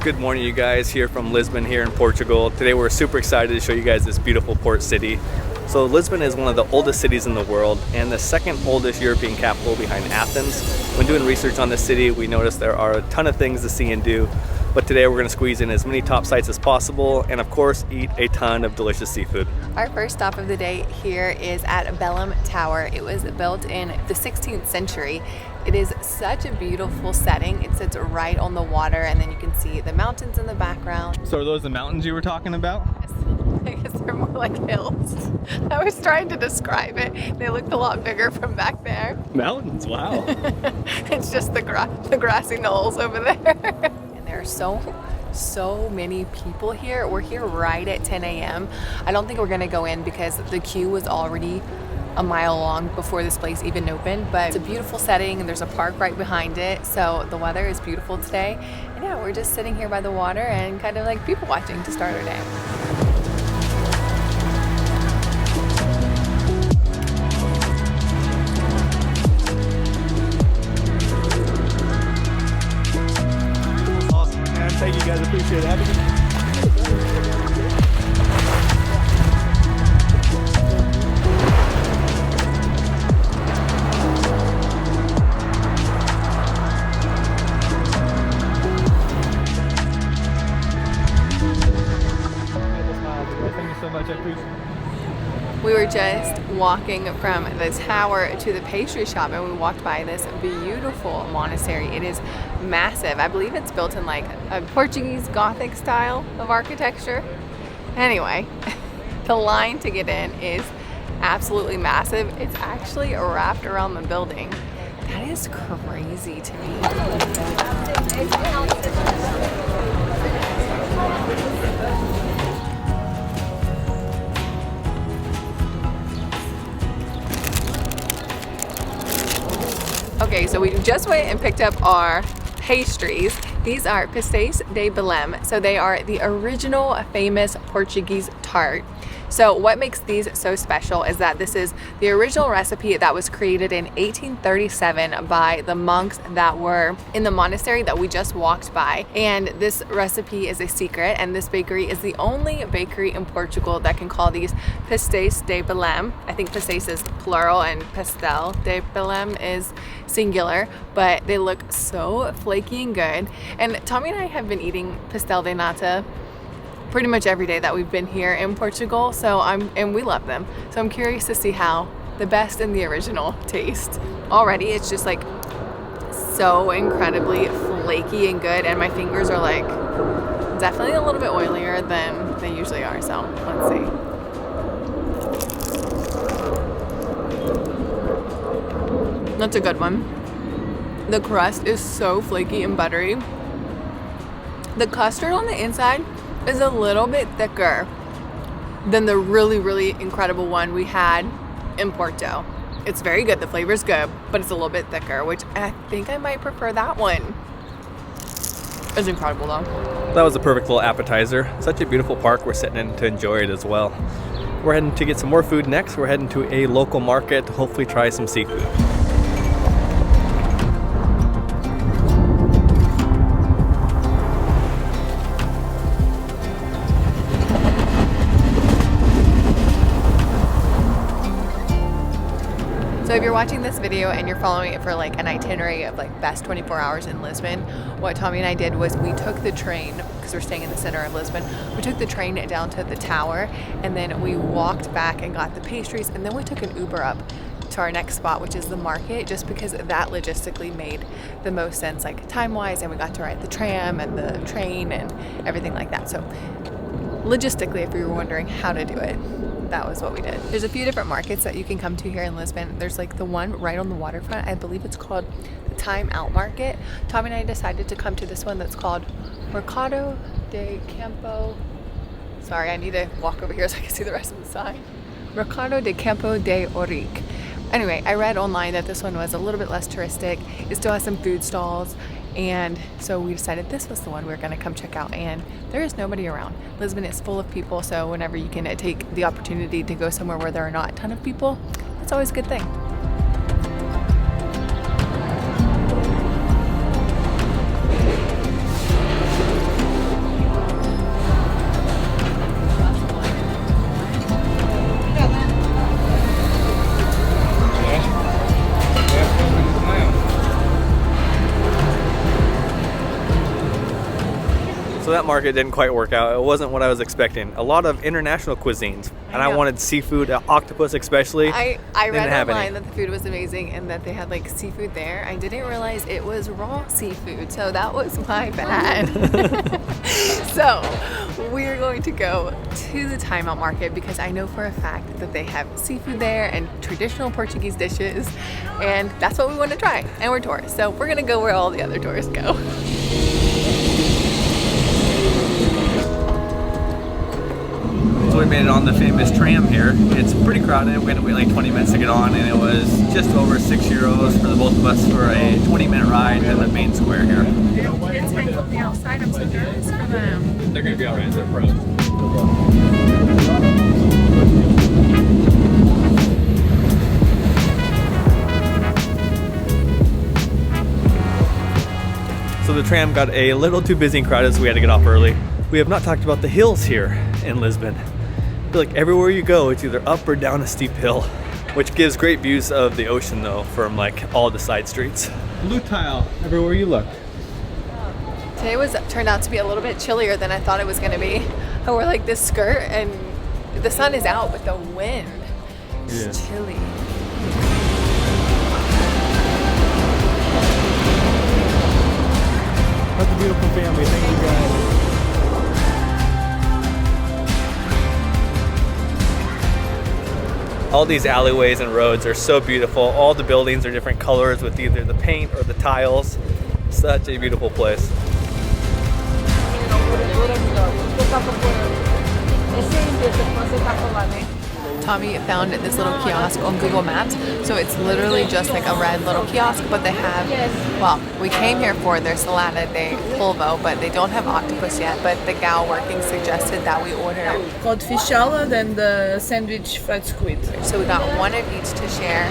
Good morning, you guys, here from Lisbon here in Portugal. Today we're super excited to show you guys this beautiful port city. So Lisbon is one of the oldest cities in the world and the second oldest European capital behind Athens. When doing research on this city, we noticed there are a ton of things to see and do. But today we're going to squeeze in as many top sites as possible and of course eat a ton of delicious seafood. Our first stop of the day here is at Belem Tower. It was built in the 16th century. It is such a beautiful setting. It sits right on the water and then you can see the mountains in the background. So are those the mountains you were talking about? I guess they're more like hills. I was trying to describe it. They looked a lot bigger from back there. Mountains, wow. It's just the grassy knolls over there. And there are so many people here. We're here right at 10 a.m. I don't think we're gonna go in because the queue was already a mile long before this place even opened, but it's a beautiful setting and there's a park right behind it, so the weather is beautiful today. And yeah, we're just sitting here by the water and kind of like people watching to start our day. Awesome, man. Thank you guys, appreciate having me. We were just walking from the tower to the pastry shop and we walked by this beautiful monastery. It is massive. I believe it's built in like a Portuguese Gothic style of architecture. Anyway, the line to get in is absolutely massive. It's actually wrapped around the building. That is crazy to me. Okay, so we just went and picked up our pastries. These are Pastéis de Belém. So they are the original famous Portuguese tart. So what makes these so special is that this is the original recipe that was created in 1837 by the monks that were in the monastery that we just walked by. And this recipe is a secret, and this bakery is the only bakery in Portugal that can call these Pastéis de Belém. I think pastéis is plural and pastel de Belém is singular, but they look so flaky and good. And Tommy and I have been eating pastel de nata pretty much every day that we've been here in Portugal, and we love them. So I'm curious to see how the best and the original taste. Already it's just like so incredibly flaky and good, and my fingers are like definitely a little bit oilier than they usually are, so let's see. That's a good one. The crust is so flaky and buttery. The custard on the inside is a little bit thicker than the really incredible one we had in Porto. It's very good, the flavor's good, but it's a little bit thicker, which I think I might prefer that one. It's incredible though. That was a perfect little appetizer. Such a beautiful park, we're sitting in to enjoy it as well. We're heading to get some more food next. We're heading to a local market to hopefully try some seafood. So if you're watching this video and you're following it for like an itinerary of like best 24 hours in Lisbon, what Tommy and I did was we took the train, because we're staying in the center of Lisbon, we took the train down to the tower and then we walked back and got the pastries, and then we took an Uber up to our next spot, which is the market, just because that logistically made the most sense, like time-wise, and we got to ride the tram and the train and everything like that. So logistically, if you were wondering how to do it, that was what we did. There's a few different markets that you can come to here in Lisbon. There's like the one right on the waterfront. I believe it's called the Time Out Market. Tommy and I decided to come to this one that's called Mercado de Campo. Sorry, I need to walk over here so I can see the rest of the sign. Mercado de Campo de Ourique. Anyway, I read online that this one was a little bit less touristic. It still has some food stalls, and so we decided this was the one we were gonna come check out, and there is nobody around. Lisbon is full of people, so whenever you can take the opportunity to go somewhere where there are not a ton of people, that's always a good thing. that market didn't quite work out. It wasn't what I was expecting. A lot of international cuisines, and I wanted seafood, octopus especially. I read online that the food was amazing and that they had like seafood there. I didn't realize it was raw seafood, so that was my bad. So we're going to go to the Time Out Market because I know for a fact that they have seafood there and traditional Portuguese dishes, and that's what we want to try. And we're tourists, so we're gonna go where all the other tourists go. So we made it on the famous tram here. It's pretty crowded. We had to wait like 20 minutes to get on, and it was just over €6 for the both of us for a 20-minute ride to the main square here. It's like on the outside. I'm so nervous for them. They're gonna be alright. They're pros. So the tram got a little too busy and crowded, so we had to get off early. We have not talked about the hills here in Lisbon. I feel like everywhere you go, it's either up or down a steep hill, which gives great views of the ocean though from like all the side streets. Blue tile everywhere you look. Today turned out to be a little bit chillier than I thought it was going to be. I wore like this skirt and the sun is out, but the wind is chilly. That's a beautiful family. Thank you guys. All these alleyways and roads are so beautiful. All the buildings are different colors with either the paint or the tiles. Such a beautiful place. Tommy found this little kiosk on Google Maps. So it's literally just like a red little kiosk, but they have, well, we came here for their salada de polvo, but they don't have octopus yet. But the gal working suggested that we order called fish salad and the sandwich fried squid. So we got one of each to share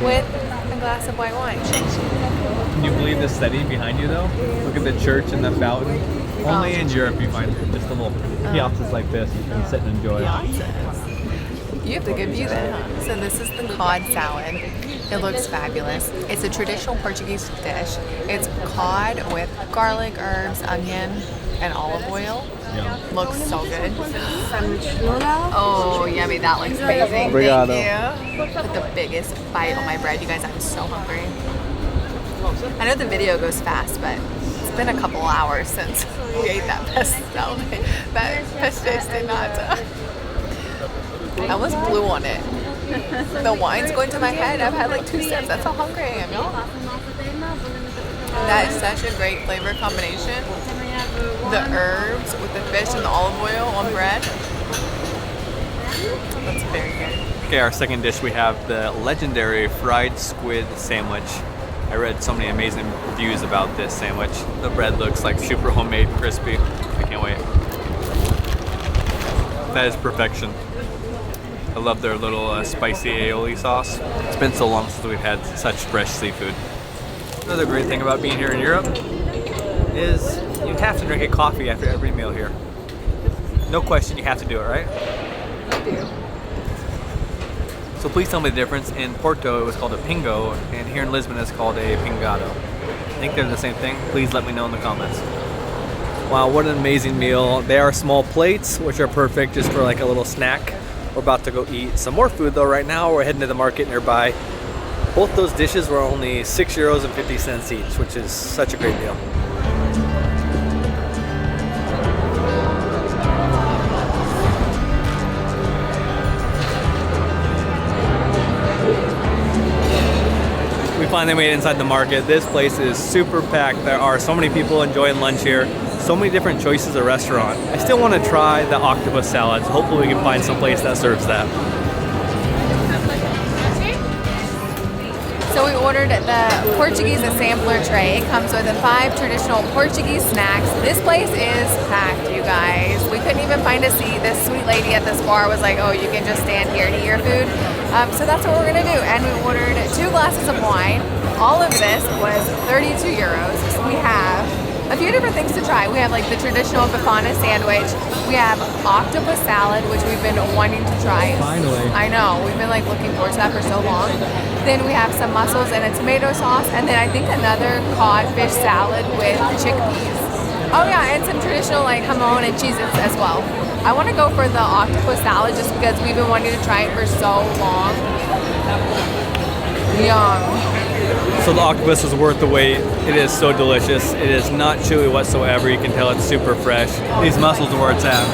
with a glass of white wine. Can you believe the study behind you though? Look at the church and the fountain. Only in Europe you find just little kiosks like this you can sit and enjoy. You have the good view then, huh? So this is the cod salad. It looks fabulous. It's a traditional Portuguese dish. It's cod with garlic, herbs, onion, and olive oil. Yeah. Looks so good. Oh, yummy. That looks amazing. Obrigado. Thank you. Put the biggest bite on my bread. You guys, I'm so hungry. I know the video goes fast, but it's been a couple hours since we ate that Pastéis de Nata. I almost blew on it. The wine's going to my head. I've had like 2 sips. That's how hungry I am, y'all. That is such a great flavor combination. The herbs with the fish and the olive oil on bread. That's very good. Okay, our second dish we have the legendary fried squid sandwich. I read so many amazing reviews about this sandwich. The bread looks like super homemade, crispy. I can't wait. That is perfection. I love their little spicy aioli sauce. It's been so long since we've had such fresh seafood. Another great thing about being here in Europe is you have to drink a coffee after every meal here. No question, you have to do it, right? I do. So please tell me the difference. In Porto, it was called a pingo, and here in Lisbon, it's called a pingado. I think they're the same thing. Please let me know in the comments. Wow, what an amazing meal. They are small plates, which are perfect just for like a little snack. We're about to go eat some more food though right now. We're heading to the market nearby. Both those dishes were only €6.50 each, which is such a great deal. We finally made it inside the market. This place is super packed. There are so many people enjoying lunch here. So many different choices of restaurant. I still want to try the octopus salad. So hopefully we can find some place that serves that. So we ordered the Portuguese sampler tray. It comes with 5 traditional Portuguese snacks. This place is packed, you guys. We couldn't even find a seat. This sweet lady at this bar was like, oh, you can just stand here and eat your food. So that's what we're gonna do. And we ordered 2 glasses of wine. All of this was €32. So we have a few different things to try. We have like the traditional bifana sandwich. We have octopus salad, which we've been wanting to try. Finally. I know, we've been like looking forward to that for so long. Then we have some mussels and a tomato sauce, and then I think another cod fish salad with chickpeas. Oh yeah, and some traditional like jamon and cheeses as well. I want to go for the octopus salad just because we've been wanting to try it for so long. Yum. So the octopus is worth the wait. It is so delicious. It is not chewy whatsoever. You can tell it's super fresh. These mussels are where it's at.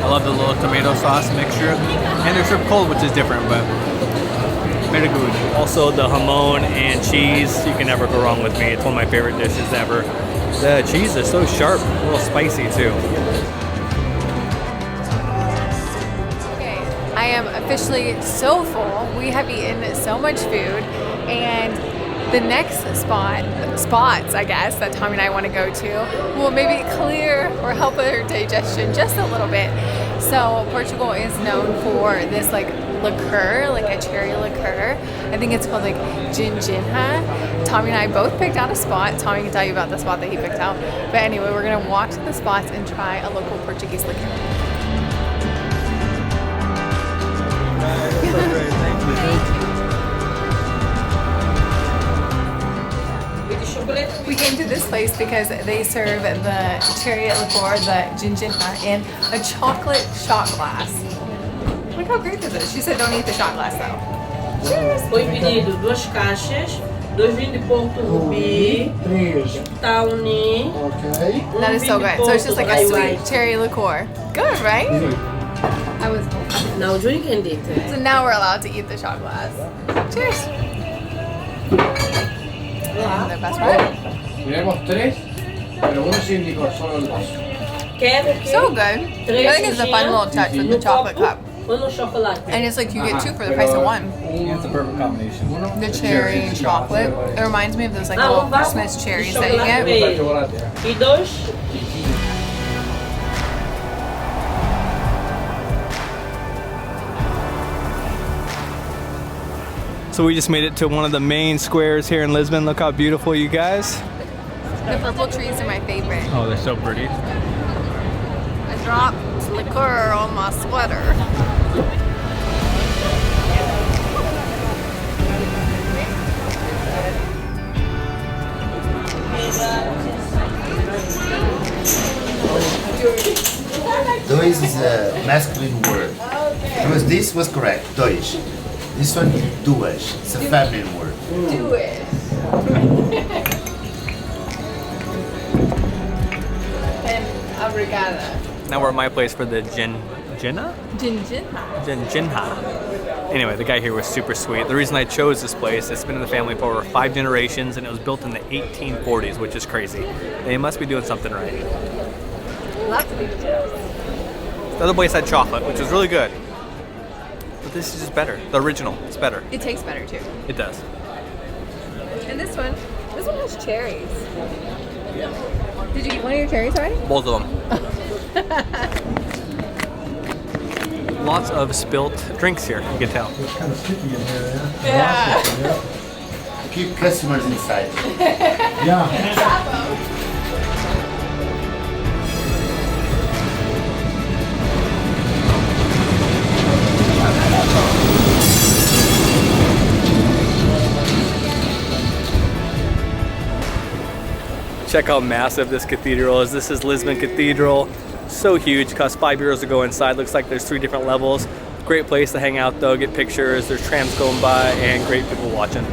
I love the little tomato sauce mixture. And they're served cold, which is different, but very good. Also the jamon and cheese. You can never go wrong with me. It's one of my favorite dishes ever. The cheese is so sharp, a little spicy too. Okay, I am officially so full. We have eaten so much food, and the next spots, I guess, that Tommy and I want to go to will maybe clear or help our digestion just a little bit. So Portugal is known for this like liqueur, like a cherry liqueur. I think it's called like Ginjinha. Tommy and I both picked out a spot. Tommy can tell you about the spot that he picked out. But anyway, we're gonna walk to the spots and try a local Portuguese liqueur. We came to this place because they serve the cherry liqueur, the Ginjinha, in a chocolate shot glass. Look how great this is. She said don't eat the shot glass though. Cheers! Foi pedido 2 caixas, 2 vinhos de Porto Rubi, Tawny. Okay. That is so good. So it's just like a sweet cherry liqueur. Good, right? I was. Now drink and eat. So now we're allowed to eat the shot glass. Cheers! And the best part. Tenemos 3, pero uno se indicó solo el vaso. Quero que So good. I think it's a fun little touch with the chocolate cup. ou no chocolate. And it's like you get 2 for the price of 1. It's a perfect combination. The cherry and chocolate. It reminds me of those like little Christmas cherries that you get. E 2. So we just made it to one of the main squares here in Lisbon. Look how beautiful, you guys. The purple trees are my favorite. Oh, they're so pretty. I dropped liqueur on my sweater. Dois is a masculine word. Because this was correct, dois. This one, duas. It's a feminine word. Do it. And obrigada. Now we're at my place for the Ginjinha? Ginjinha. Anyway, the guy here was super sweet. The reason I chose this place, it's been in the family for over 5 generations, and it was built in the 1840s, which is crazy. They must be doing something right. Lots of details. The other place had chocolate, which was really good. But this is just better. The original is better. It tastes better too. It does. And this one has cherries. Did you eat one of your cherries already? Both of them. Lots of spilt drinks here, you can tell. It's kind of sticky in here, Yeah. Keep customers inside. Yeah. Check how massive this cathedral is. This is Lisbon Cathedral. So huge, cost €5 to go inside. Looks like there's 3 different levels. Great place to hang out though, get pictures. There's trams going by and great people watching.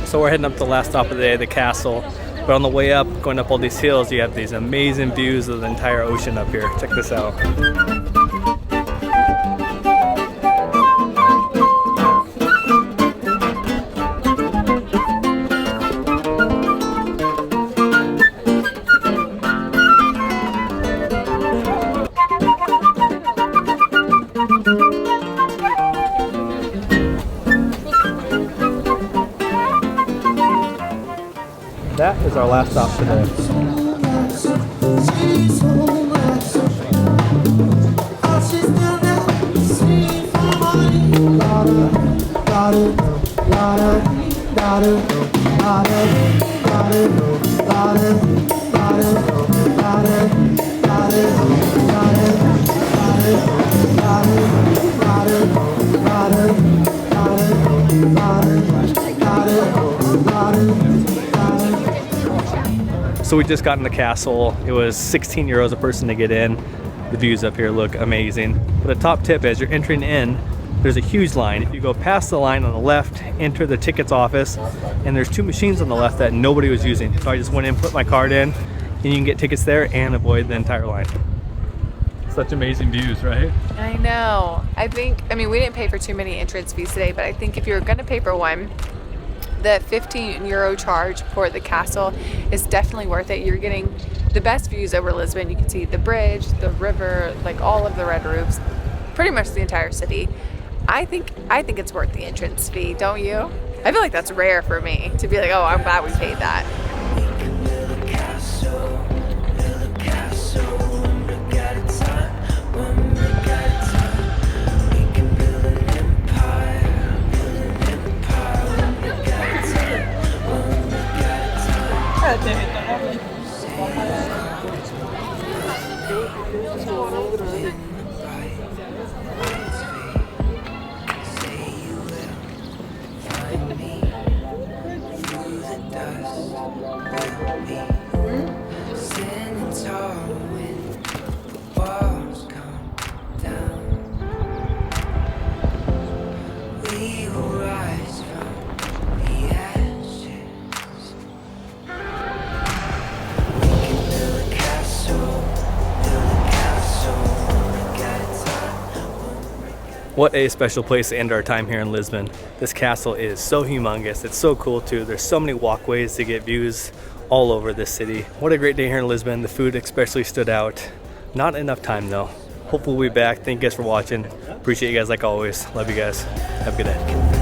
So we're heading up to the last stop of the day, the castle. But on the way up, going up all these hills, you have these amazing views of the entire ocean up here. Check this out. That is our last stop today. So we just got in the castle. It was 16 euros a person to get in. The views up here look amazing. But a top tip, as you're entering in, there's a huge line. If you go past the line on the left, enter the tickets office, and there's two machines on the left that nobody was using. So I just went in, put my card in, and you can get tickets there and avoid the entire line. Such amazing views, right? I know. I mean, we didn't pay for too many entrance fees today, but I think if you're gonna pay for one, the 15 euro charge for the castle is definitely worth it. You're getting the best views over Lisbon. You can see the bridge, the river, like all of the red roofs, pretty much the entire city. I think it's worth the entrance fee, don't you? I feel like that's rare for me to be like, oh, I'm glad we paid that. What a special place to end our time here in Lisbon. This castle is so humongous. It's so cool too. There's so many walkways to get views all over this city. What a great day here in Lisbon. The food especially stood out. Not enough time though. Hopefully we'll be back. Thank you guys for watching. Appreciate you guys like always. Love you guys. Have a good day.